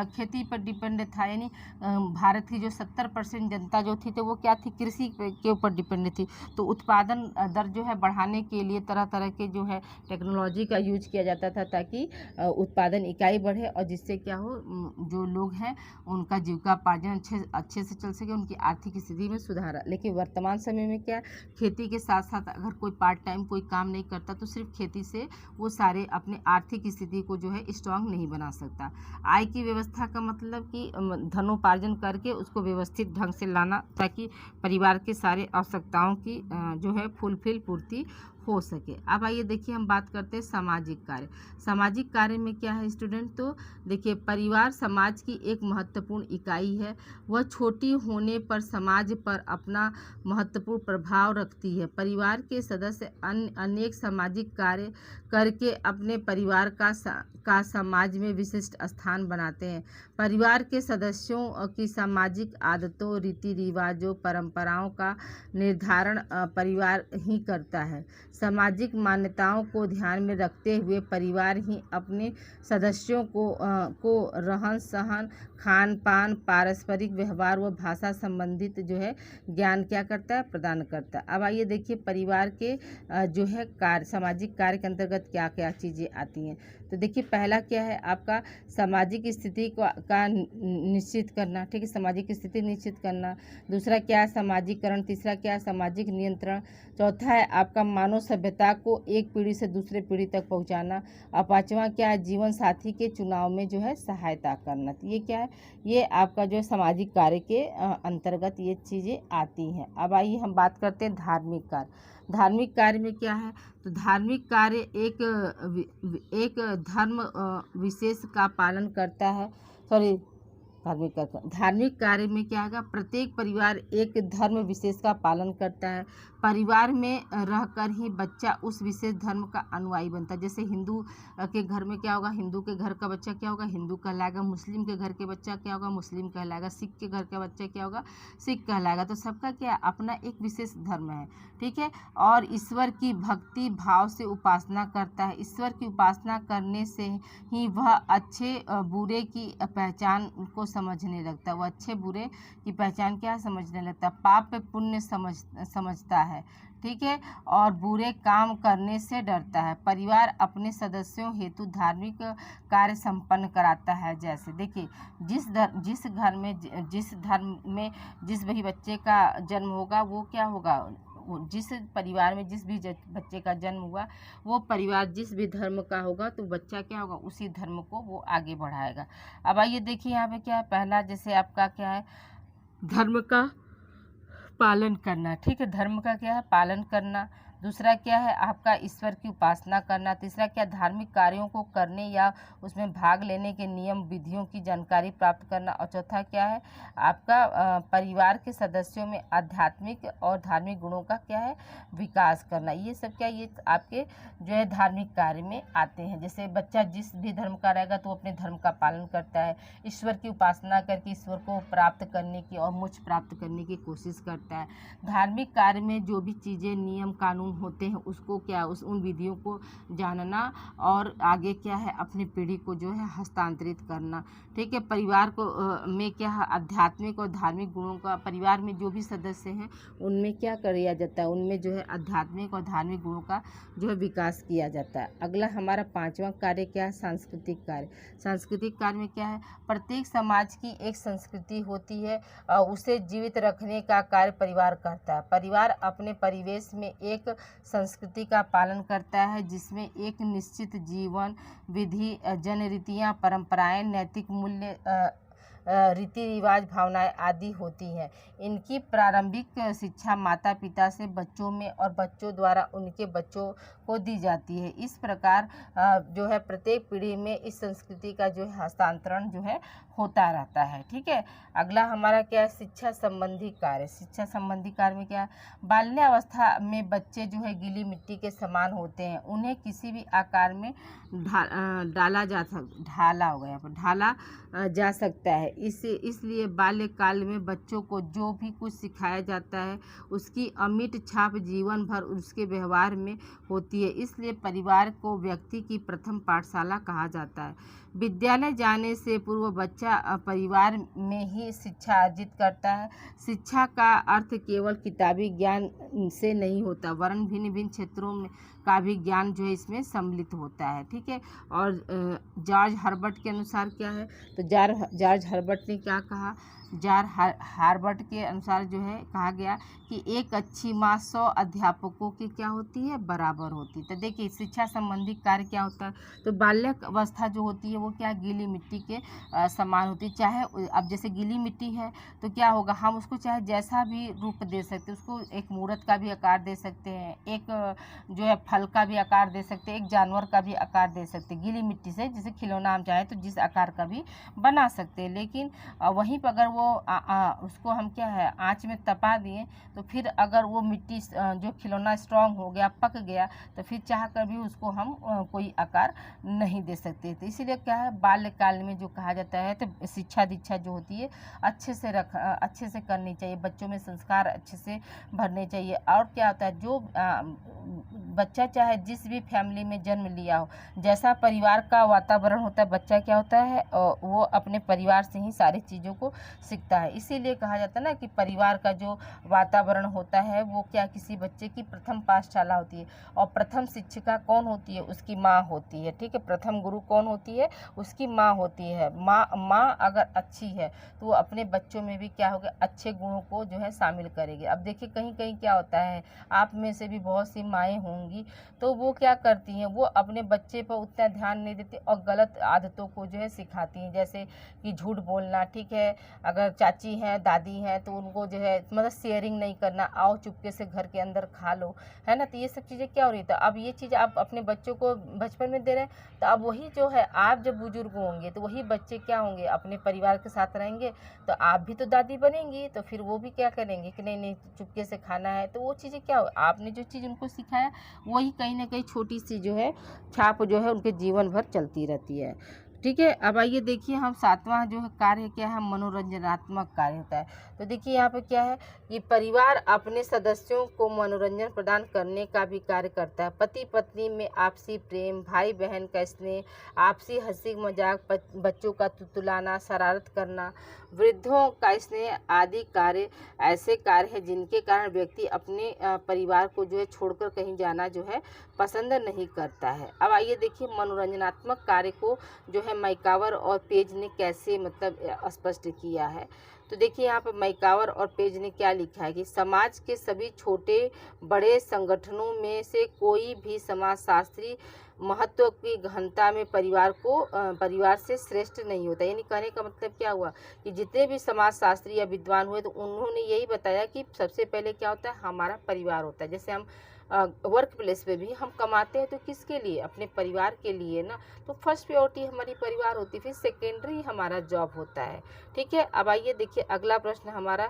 खेती पर डिपेंड था, यानी भारत की जो 70% जनता जो थी, तो वो क्या थी, कृषि के ऊपर डिपेंड थी। तो उत्पादन दर जो है बढ़ाने के लिए तरह तरह के जो है टेक्नोलॉजी का यूज किया जाता था, ताकि उत्पादन इकाई बढ़े और जिससे क्या हो, जो लोग हैं उनका जीविकापार्जन अच्छे से चल सके, उनकी आर्थिक स्थिति में सुधार। लेकिन वर्तमान समय में क्या, खेती के साथ साथ अगर कोई पार्ट टाइम कोई काम नहीं करता, तो सिर्फ खेती से वो सारे अपने आर्थिक स्थिति को जो है स्ट्रांग नहीं बना सकता। आय की व्यवस्था का मतलब कि धनोपार्जन करके उसको व्यवस्थित ढंग से लाना, ताकि परिवार के सारे आवश्यकताओं की जो है फुलफिल पूर्ति हो सके। अब आइए देखिए हम बात करते हैं सामाजिक कार्य। सामाजिक कार्य में क्या है स्टूडेंट, तो देखिए परिवार समाज की एक महत्वपूर्ण इकाई है। वह छोटी होने पर समाज पर अपना महत्वपूर्ण प्रभाव रखती है। परिवार के सदस्य अनेक सामाजिक कार्य करके अपने परिवार का समाज में विशिष्ट स्थान बनाते हैं। परिवार के सदस्यों की सामाजिक आदतों, रीति रिवाजों, परंपराओं का निर्धारण परिवार ही करता है। सामाजिक मान्यताओं को ध्यान में रखते हुए परिवार ही अपने सदस्यों को रहन सहन, खान पान, पारस्परिक व्यवहार व भाषा संबंधित जो है ज्ञान क्या करता है, प्रदान करता है। अब आइए देखिए परिवार के जो है कार्य, सामाजिक कार्य के अंतर्गत क्या क्या चीज़ें आती हैं। तो देखिए पहला क्या है आपका सामाजिक स्थिति का निश्चित करना, ठीक है, सामाजिक स्थिति निश्चित करना। दूसरा क्या है सामाजिकरण। तीसरा क्या है सामाजिक नियंत्रण। चौथा है आपका मानव सभ्यता को एक पीढ़ी से दूसरे पीढ़ी तक पहुंचाना। और पांचवा क्या है जीवन साथी के चुनाव में जो है सहायता करना। तो ये क्या है, ये आपका जो है सामाजिक कार्य के अंतर्गत ये चीज़ें आती हैं। अब आइए हम बात करते हैं धार्मिक कार्य। धार्मिक कार्य में क्या है, तो धार्मिक कार्य एक धर्म विशेष का पालन करता है। धार्मिक कार्य में क्या है, प्रत्येक परिवार एक धर्म विशेष का पालन करता है। परिवार में रहकर ही बच्चा उस विशेष धर्म का अनुयायी बनता है। जैसे हिंदू के घर में क्या होगा, हिंदू के घर का बच्चा क्या होगा, हिंदू कहलाएगा। मुस्लिम के घर के बच्चा क्या होगा, मुस्लिम कहलाएगा। सिख के घर का बच्चा क्या होगा, सिख कहलाएगा। तो सबका क्या अपना एक विशेष धर्म है, ठीक है। और ईश्वर की भक्ति भाव से उपासना करता है। ईश्वर की उपासना करने से ही वह अच्छे बुरे की पहचान को समझने लगता है। वो अच्छे बुरे की पहचान क्या समझने लगता है, पाप पुण्य समझता है, ठीक है, और बुरे काम करने से डरता है। परिवार अपने सदस्यों हेतु धार्मिक कार्य संपन्न कराता है। जैसे देखिए जिस धर्म में जिस भी बच्चे का जन्म होगा वो क्या होगा, जिस परिवार में जिस भी बच्चे का जन्म हुआ वो परिवार जिस भी धर्म का होगा तो बच्चा क्या होगा, उसी धर्म को वो आगे बढ़ाएगा। अब आइए देखिए यहाँ पे क्या है, पहला जैसे आपका क्या है धर्म का पालन करना, ठीक है, धर्म का क्या है पालन करना। दूसरा क्या है आपका ईश्वर की उपासना करना। तीसरा क्या धार्मिक कार्यों को करने या उसमें भाग लेने के नियम विधियों की जानकारी प्राप्त करना। और चौथा क्या है आपका परिवार के सदस्यों में आध्यात्मिक और धार्मिक गुणों का क्या है विकास करना। ये सब क्या ये आपके जो है धार्मिक कार्य में आते हैं। जैसे बच्चा जिस भी धर्म का रहेगा तो अपने धर्म का पालन करता है, ईश्वर की उपासना करके ईश्वर को प्राप्त करने की और मोक्ष प्राप्त करने की कोशिश करता है। धार्मिक कार्य में जो भी चीज़ें नियम कानून होते हैं उसको क्या उन विधियों को जानना और आगे क्या है अपनी पीढ़ी को जो है हस्तांतरित करना, ठीक है। परिवार को में क्या है आध्यात्मिक और धार्मिक गुणों का, परिवार में जो भी सदस्य हैं उनमें क्या किया जाता है, उनमें जो है आध्यात्मिक और धार्मिक गुणों का जो है विकास किया जाता है। अगला हमारा पांचवा कार्य क्या है सांस्कृतिक कार्य। सांस्कृतिक कार्य में क्या है प्रत्येक समाज की एक संस्कृति होती है और उसे जीवित रखने का कार्य परिवार करता है। परिवार अपने परिवेश में एक संस्कृति का पालन करता है जिसमें एक निश्चित जीवन विधि, जनरीतियाँ, परंपराएं, नैतिक मूल्य, रीति रिवाज, भावनाएं आदि होती हैं। इनकी प्रारंभिक शिक्षा माता पिता से बच्चों में और बच्चों द्वारा उनके बच्चों को दी जाती है। इस प्रकार जो है प्रत्येक पीढ़ी में इस संस्कृति का जो है हस्तांतरण जो है होता रहता है, ठीक है। अगला हमारा क्या है शिक्षा संबंधी कार्य। शिक्षा संबंधी कार्य में क्या है बाल्यावस्था में बच्चे जो है गीली मिट्टी के समान होते हैं। उन्हें किसी भी आकार में ढाला जा सकता है। इसलिए बाल्यकाल में बच्चों को जो भी कुछ सिखाया जाता है उसकी अमिट छाप जीवन भर उसके व्यवहार में होती है। इसलिए परिवार को व्यक्ति की प्रथम पाठशाला कहा जाता है। विद्यालय जाने से पूर्व बच्चा परिवार में ही शिक्षा अर्जित करता है। शिक्षा का अर्थ केवल किताबी ज्ञान से नहीं होता वरन भिन्न भिन्न क्षेत्रों में का भी ज्ञान जो है इसमें सम्मिलित होता है, ठीक है। और जॉर्ज हर्बर्ट के अनुसार क्या है तो जॉर्ज हर्बर्ट ने क्या कहा, जॉर्ज हर्बर्ट के अनुसार जो है कहा गया कि एक अच्छी माँ 100 अध्यापकों की क्या होती है बराबर होती है। तो देखिए शिक्षा संबंधी कार्य क्या होता है तो बाल्यक अवस्था जो होती है वो क्या गीली मिट्टी के समान होती है। चाहे अब जैसे गीली मिट्टी है तो क्या होगा, हम उसको चाहे जैसा भी रूप दे सकते हैं, उसको एक मूर्त का भी आकार दे सकते हैं, एक जो है फल का भी आकार दे सकते हैं, एक जानवर का भी आकार दे सकते हैं गीली मिट्टी से। जैसे खिलौना हम चाहें तो जिस आकार का भी बना सकते हैं। लेकिन वहीं पर अगर वो उसको हम क्या है आँच में तपा दिए तो फिर अगर वो मिट्टी जो खिलौना स्ट्रांग हो गया, पक गया, तो फिर चाह कर भी उसको हम कोई आकार नहीं दे सकते। तो इसीलिए क्या है, बाल्यकाल में जो कहा जाता है तो शिक्षा दीक्षा जो होती है अच्छे से करनी चाहिए, बच्चों में संस्कार अच्छे से भरने चाहिए। और क्या होता है, जो बच्चा चाहे जिस भी फैमिली में जन्म लिया हो, जैसा परिवार का वातावरण होता है, बच्चा क्या होता है वो अपने परिवार से ही सारी चीज़ों को सीखता है। इसीलिए कहा जाता है ना कि परिवार का जो वातावरण होता है वो क्या किसी बच्चे की प्रथम पाठशाला होती है। और प्रथम शिक्षिका कौन होती है, उसकी माँ होती है। ठीक है, प्रथम गुरु कौन होती है, उसकी माँ होती है। माँ अगर अच्छी है तो वो अपने बच्चों में भी क्या होगा, अच्छे गुणों को जो है शामिल करेगी। अब देखिए कहीं कहीं क्या होता है, आप में से भी बहुत सी माएँ होंगी तो वो क्या करती हैं, वो अपने बच्चे पर उतना ध्यान नहीं देती और गलत आदतों को जो है सिखाती हैं। जैसे कि झूठ बोलना, ठीक है, अगर चाची हैं दादी हैं तो उनको जो है मतलब शेयरिंग नहीं करना, आओ चुपके से घर के अंदर खा लो, है ना। तो ये सब चीज़ें क्या हो रही है, तो अब ये चीज़ आप अपने बच्चों को बचपन में दे रहे हैं, तो अब वही जो है आप जब बुजुर्ग होंगे तो वही बच्चे क्या होंगे, अपने परिवार के साथ रहेंगे तो आप भी तो दादी बनेंगी, तो फिर वो भी क्या करेंगे कि नहीं नहीं चुपके से खाना है। तो वो चीज़ें क्या हो, आपने जो चीज़ उनको सिखाया वही कहीं ना कहीं छोटी सी जो है छाप जो है उनके जीवन भर चलती रहती है। ठीक है, अब आइए देखिए हम सातवां जो है कार्य क्या है, मनोरंजनात्मक कार्य होता है। तो देखिए यहाँ पे क्या है, ये परिवार अपने सदस्यों को मनोरंजन प्रदान करने का भी कार्य करता है। पति पत्नी में आपसी प्रेम, भाई बहन का स्नेह, आपसी हंसी मजाक, बच्चों का तुतलाना, शरारत करना, वृद्धों का स्नेह आदि कार्य ऐसे कार्य हैं जिनके कारण व्यक्ति अपने परिवार को जो है छोड़कर कहीं जाना जो है पसंद नहीं करता है। अब आइए देखिए मनोरंजनात्मक कार्य को जो है मैकावर और पेज ने कैसे मतलब स्पष्ट किया है। तो देखिए यहाँ पर मैकावर और पेज ने क्या लिखा है कि समाज के सभी छोटे बड़े संगठनों में से कोई भी समाजशास्त्री महत्व की गहनता में परिवार से श्रेष्ठ नहीं होता। यानी कहने का मतलब क्या हुआ कि जितने भी समाजशास्त्री या विद्वान हुए तो उन्होंने यही बताया कि सबसे पहले क्या होता है, हमारा परिवार होता है। जैसे हम वर्क प्लेस पे भी हम कमाते हैं तो किसके लिए, अपने परिवार के लिए ना। तो फर्स्ट प्रायोरिटी हमारी परिवार होती है, फिर सेकेंडरी हमारा जॉब होता है। ठीक है, अब आइए देखिए अगला प्रश्न हमारा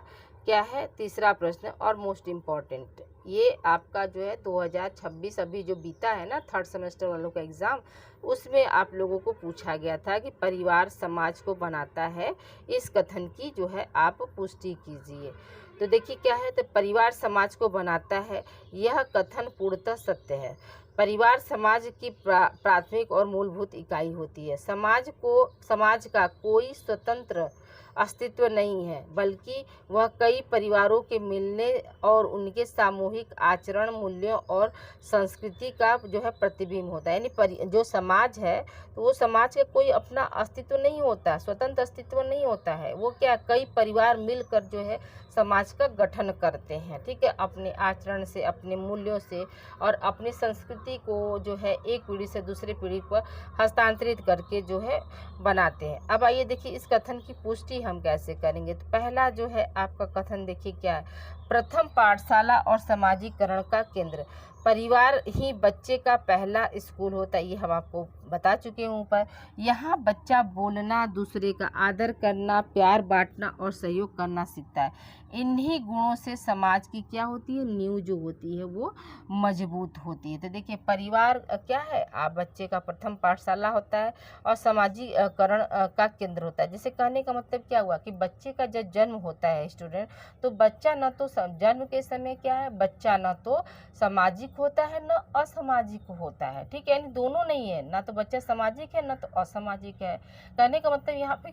क्या है, तीसरा प्रश्न और मोस्ट इम्पॉर्टेंट। ये आपका जो है 2026 अभी जो बीता है ना थर्ड सेमेस्टर वालों का एग्ज़ाम, उसमें आप लोगों को पूछा गया था कि परिवार समाज को बनाता है, इस कथन की जो है आप पुष्टि कीजिए। तो देखिए क्या है, तो परिवार समाज को बनाता है, यह कथन पूर्णतः सत्य है। परिवार समाज की प्राथमिक और मूलभूत इकाई होती है। समाज का कोई स्वतंत्र अस्तित्व नहीं है, बल्कि वह कई परिवारों के मिलने और उनके सामूहिक आचरण, मूल्यों और संस्कृति का जो है प्रतिबिंब होता है। यानी जो समाज है तो वो समाज का कोई अपना अस्तित्व नहीं होता, स्वतंत्र अस्तित्व नहीं होता है। वो क्या कई परिवार मिलकर जो है समाज का गठन करते हैं। ठीक है, अपने आचरण से, अपने मूल्यों से और अपनी संस्कृति को जो है एक पीढ़ी से दूसरी पीढ़ी पर हस्तांतरित करके जो है बनाते हैं। अब आइए देखिए इस कथन की पुष्टि हम कैसे करेंगे। तो पहला जो है आपका कथन देखिए क्या है, प्रथम पाठशाला और समाजीकरण का केंद्र। परिवार ही बच्चे का पहला स्कूल होता है, ये हम आपको बता चुके हैं ऊपर। यहाँ बच्चा बोलना, दूसरे का आदर करना, प्यार बांटना और सहयोग करना सीखता है। इन्हीं गुणों से समाज की क्या होती है, नींव जो होती है वो मजबूत होती है। तो देखिए परिवार क्या है, आप बच्चे का प्रथम पाठशाला होता है और समाजीकरण का केंद्र होता है। जैसे कहने का मतलब क्या हुआ कि बच्चे का जब जन्म होता है स्टूडेंट, तो बच्चा न तो जन्म के समय क्या है, बच्चा न तो सामाजिक होता है न असामाजिक होता है। ठीक है, यानी दोनों नहीं है, ना तो बच्चा सामाजिक है ना तो असामाजिक है। कहने का मतलब यहाँ पे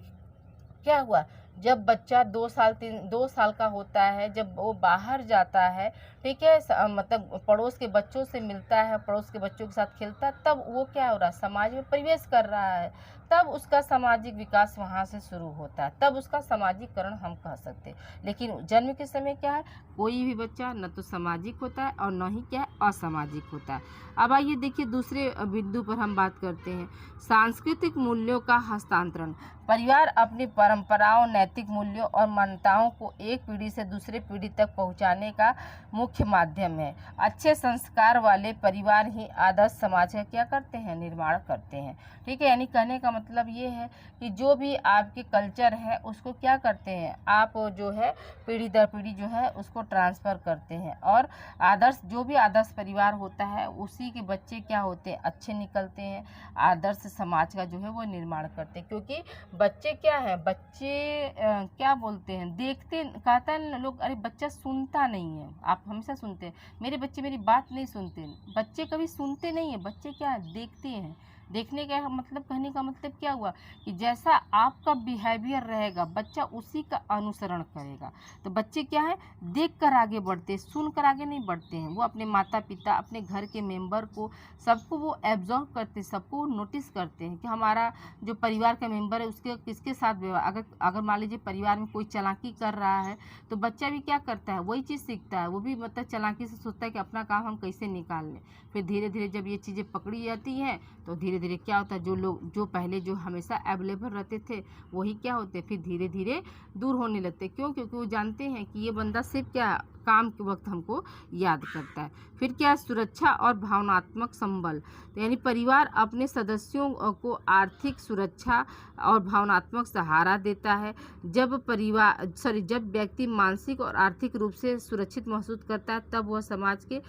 क्या हुआ जब बच्चा 2 साल का होता है, जब वो बाहर जाता है, ठीक है, मतलब पड़ोस के बच्चों से मिलता है, पड़ोस के बच्चों के साथ खेलता है, तब वो क्या हो रहा है, समाज में प्रवेश कर रहा है, तब उसका सामाजिक विकास वहाँ से शुरू होता है, तब उसका सामाजिककरण हम कह सकते हैं। लेकिन जन्म के समय क्या है, कोई भी बच्चा न तो सामाजिक होता है और न ही क्या है असामाजिक होता है। अब आइए देखिए दूसरे बिंदु पर हम बात करते हैं, सांस्कृतिक मूल्यों का हस्तांतरण। परिवार अपनी परंपराओं, नैतिक मूल्यों और मान्यताओं को एक पीढ़ी से दूसरे पीढ़ी तक पहुंचाने का मुख्य माध्यम है। अच्छे संस्कार वाले परिवार ही आदर्श समाज का क्या करते हैं, निर्माण करते हैं। ठीक है, यानी कहने का मतलब ये है कि जो भी आपके कल्चर है उसको क्या करते हैं, आप जो है पीढ़ी दर पीढ़ी जो है उसको ट्रांसफ़र करते हैं। और आदर्श, जो भी आदर्श परिवार होता है उसी के बच्चे क्या होते हैं, अच्छे निकलते हैं, आदर्श समाज का जो है वो निर्माण करते हैं। क्योंकि बच्चे क्या है, बच्चे क्या बोलते हैं, देखते, कहता है ना लोग, अरे बच्चा सुनता नहीं है। आप हमेशा सुनते हैं मेरे बच्चे मेरी बात नहीं सुनते, बच्चे कभी सुनते नहीं है, बच्चे क्या है, देखते हैं। देखने का मतलब, कहने का मतलब क्या हुआ कि जैसा आपका बिहेवियर रहेगा बच्चा उसी का अनुसरण करेगा। तो बच्चे क्या है, देख कर आगे बढ़ते हैं, सुन कर आगे नहीं बढ़ते हैं। वो अपने माता पिता, अपने घर के मेंबर को, सबको वो एब्जॉर्व करते हैं, सबको नोटिस करते हैं कि हमारा जो परिवार का मेंबर है उसके किसके साथ व्यवहार। अगर मान लीजिए परिवार में कोई चालाकी कर रहा है तो बच्चा भी क्या करता है, वही चीज़ सीखता है। वो भी मतलब चालाकी से सोचता है कि अपना काम हम कैसे निकाल लें। फिर धीरे धीरे जब ये चीज़ें पकड़ी जाती हैं तो धीरे धीरे क्या होता है, जो लोग जो पहले जो हमेशा अवेलेबल रहते थे वही क्या होते, फिर धीरे धीरे दूर होने लगते। क्यों? क्योंकि वो जानते हैं कि ये बंदा सिर्फ क्या, काम के वक्त हमको याद करता है। फिर क्या, सुरक्षा और भावनात्मक संबल। तो यानी परिवार अपने सदस्यों को आर्थिक सुरक्षा और भावनात्मक सहारा देता है। जब व्यक्ति मानसिक और आर्थिक रूप से सुरक्षित महसूस करता है तब वह समाज के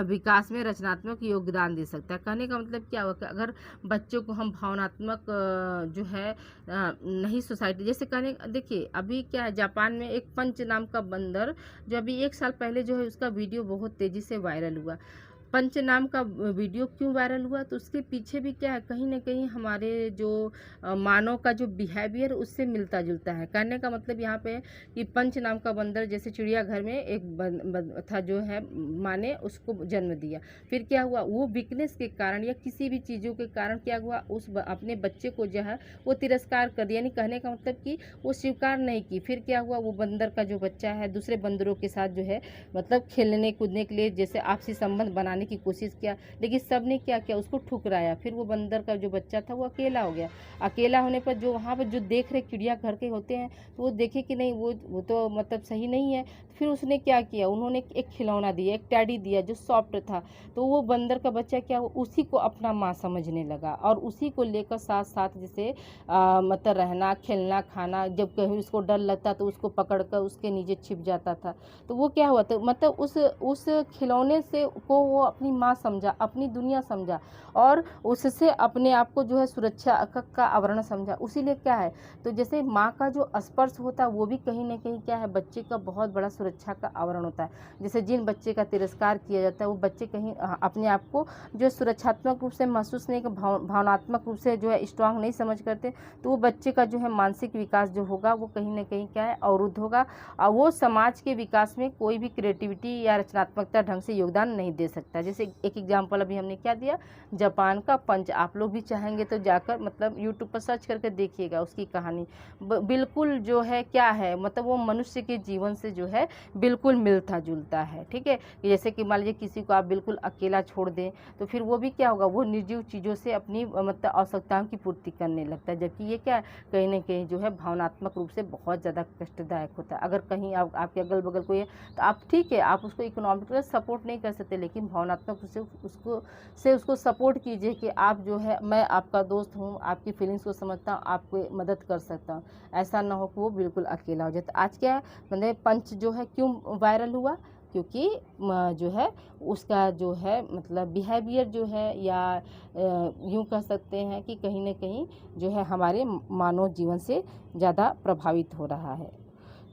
विकास में रचनात्मक योगदान दे सकता है। कहने का मतलब क्या हुआ कि अगर बच्चों को हम भावनात्मक जो है नहीं, सोसाइटी जैसे कहने, देखिए अभी क्या है, जापान में एक पंच नाम का बंदर, जो अभी 1 साल पहले जो है उसका वीडियो बहुत तेज़ी से वायरल हुआ। पंच नाम का वीडियो क्यों वायरल हुआ, तो उसके पीछे भी क्या है, कहीं ना कहीं हमारे जो मानव का जो बिहेवियर उससे मिलता जुलता है। कहने का मतलब यहाँ पे कि पंच नाम का बंदर, जैसे चिड़ियाघर में एक था जो है, माँ ने उसको जन्म दिया, फिर क्या हुआ, वो वीकनेस के कारण या किसी भी चीज़ों के कारण क्या हुआ, अपने बच्चे को जो है वो तिरस्कार कर दिया। यानी कहने का मतलब कि वो स्वीकार नहीं की। फिर क्या हुआ, वो बंदर का जो बच्चा है दूसरे बंदरों के साथ जो है मतलब खेलने कूदने के लिए जैसे आपसी संबंध बनाने की कोशिश किया, लेकिन सब ने क्या किया, उसको ठुकराया। फिर वो बंदर का जो बच्चा था वो अकेला हो गया। अकेला होने पर जो वहाँ पर जो देख रहे चिड़ियाघर के होते हैं तो वो देखे कि नहीं, वो तो मतलब सही नहीं है। फिर उसने क्या किया, उन्होंने एक खिलौना दिया, एक टैडी दिया जो सॉफ्ट था। तो वो बंदर का बच्चा क्या, उसी को अपना माँ समझने लगा और उसी को लेकर साथ साथ जैसे मतलब रहना, खेलना, खाना। जब कहीं उसको डर लगता तो उसको पकड़ कर उसके नीचे छिप जाता था। तो वो क्या हुआ, तो मतलब उस खिलौने से को वो अपनी माँ समझा, अपनी दुनिया समझा और उससे अपने आप को जो है सुरक्षा का आवरण समझा। उसीलिए क्या है, तो जैसे माँ का जो स्पर्श होता है वो भी कहीं ना कहीं क्या है, बच्चे का बहुत बड़ा सुरक्षा का आवरण होता है। जैसे जिन बच्चे का तिरस्कार किया जाता है वो बच्चे कहीं अपने आप को जो सुरक्षात्मक रूप से महसूस नहीं, भावनात्मक रूप से जो है स्ट्रांग नहीं समझ करते, तो वो बच्चे का जो है मानसिक विकास जो होगा वो कहीं ना कहीं क्या है, अवरुद्ध होगा और वो समाज के विकास में कोई भी क्रिएटिविटी या रचनात्मकता ढंग से योगदान नहीं दे सकता। जैसे एक एग्जाम्पल अभी हमने क्या दिया, जापान का पंच। आप लोग भी चाहेंगे तो जाकर मतलब यूट्यूब पर सर्च करके देखिएगा उसकी कहानी। बिल्कुल जो है क्या है, मतलब वो मनुष्य के जीवन से जो है बिल्कुल मिलता जुलता है। ठीक है, जैसे कि मान लीजिए किसी को आप बिल्कुल अकेला छोड़ दें तो फिर वो भी क्या होगा, वो निर्जीव चीज़ों से अपनी मतलब आवश्यकताओं की पूर्ति करने लगता है। जबकि ये क्या है, कहीं ना कहीं जो है भावनात्मक रूप से बहुत ज़्यादा कष्टदायक होता है। अगर कहीं आपके अगल बगल कोई है तो आप ठीक है, आप उसको इकोनॉमिकली सपोर्ट नहीं कर सकते, लेकिन भावनात्मक रूप से उसको सपोर्ट कीजिए कि आप जो है, मैं आपका दोस्त हूँ, आपकी फीलिंग्स को समझता हूँ, आपको मदद कर सकता हूँ। ऐसा ना हो कि वो बिल्कुल अकेला हो जाए। तो आज क्या है, मतलब पंच जो है क्यों वायरल हुआ, क्योंकि जो है उसका जो है मतलब बिहेवियर जो है या यूँ कह सकते हैं कि कहीं ना कहीं जो है हमारे मानव जीवन से ज़्यादा प्रभावित हो रहा है।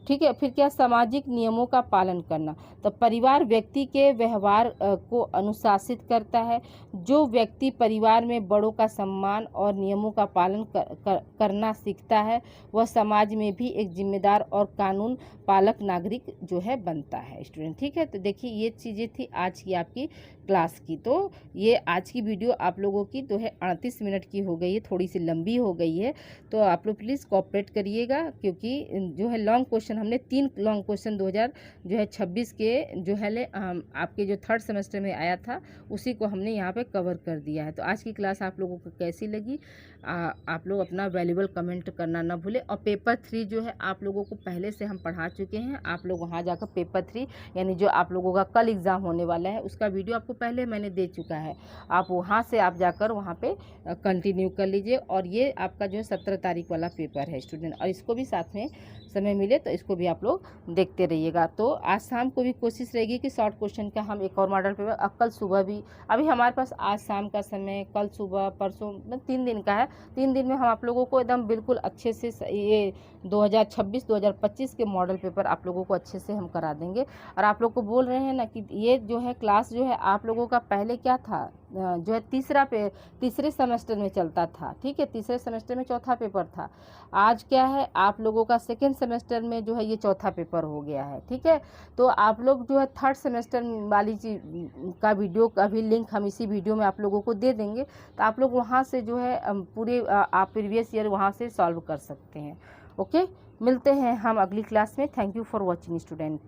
ठीक है। फिर क्या, सामाजिक नियमों का पालन करना। तो परिवार व्यक्ति के व्यवहार को अनुशासित करता है। जो व्यक्ति परिवार में बड़ों का सम्मान और नियमों का पालन करना सीखता है, वह समाज में भी एक जिम्मेदार और कानून पालक नागरिक जो है बनता है स्टूडेंट। ठीक है, तो देखिए ये चीज़ें थी आज की आपकी क्लास की। तो ये आज की वीडियो आप लोगों की तो है 38 मिनट की हो गई है, थोड़ी सी लंबी हो गई है। तो आप लोग प्लीज़ कोऑपरेट करिएगा, क्योंकि जो है लॉन्ग क्वेश्चन हमने 3 लॉन्ग क्वेश्चन 2026 के जो है आपके जो 3rd सेमेस्टर में आया था उसी को हमने यहाँ पे कवर कर दिया है। तो आज की क्लास आप लोगों को कैसी लगी, आप लोग अपना वैल्यूबल कमेंट करना ना भूलें। और पेपर 3 जो है आप लोगों को पहले से हम पढ़ा चुके हैं। आप लोग वहाँ जाकर पेपर 3 यानी जो आप लोगों का कल एग्ज़ाम होने वाला है उसका वीडियो आपको पहले मैंने दे चुका है। आप वहाँ से आप जाकर वहाँ पे कंटिन्यू कर लीजिए। और ये आपका जो है 17 तारीख वाला पेपर है स्टूडेंट, और इसको भी साथ में समय मिले तो इसको भी आप लोग देखते रहिएगा। तो आज शाम को भी कोशिश रहेगी कि शॉर्ट क्वेश्चन का हम एक और मॉडल पेपर कल सुबह भी, अभी हमारे पास आज शाम का समय, कल सुबह, परसों, 3 दिन का है। 3 दिन में हम आप लोगों को एकदम बिल्कुल अच्छे से ये 2026-2025 के मॉडल पेपर आप लोगों को अच्छे से हम करा देंगे। और आप लोग को बोल रहे हैं ना कि ये जो है क्लास जो है आप लोगों का पहले क्या था, जो है तीसरे सेमेस्टर में चलता था। ठीक है, तीसरे सेमेस्टर में चौथा पेपर था। आज क्या है, आप लोगों का 2nd सेमेस्टर में जो है ये चौथा पेपर हो गया है। ठीक है, तो आप लोग जो है 3rd सेमेस्टर वाली चीज का वीडियो का भी लिंक हम इसी वीडियो में आप लोगों को दे देंगे। तो आप लोग वहाँ से जो है पूरे आप प्रीवियस ईयर वहाँ से सॉल्व कर सकते हैं। ओके, मिलते हैं हम अगली क्लास में। Thank you for watching student.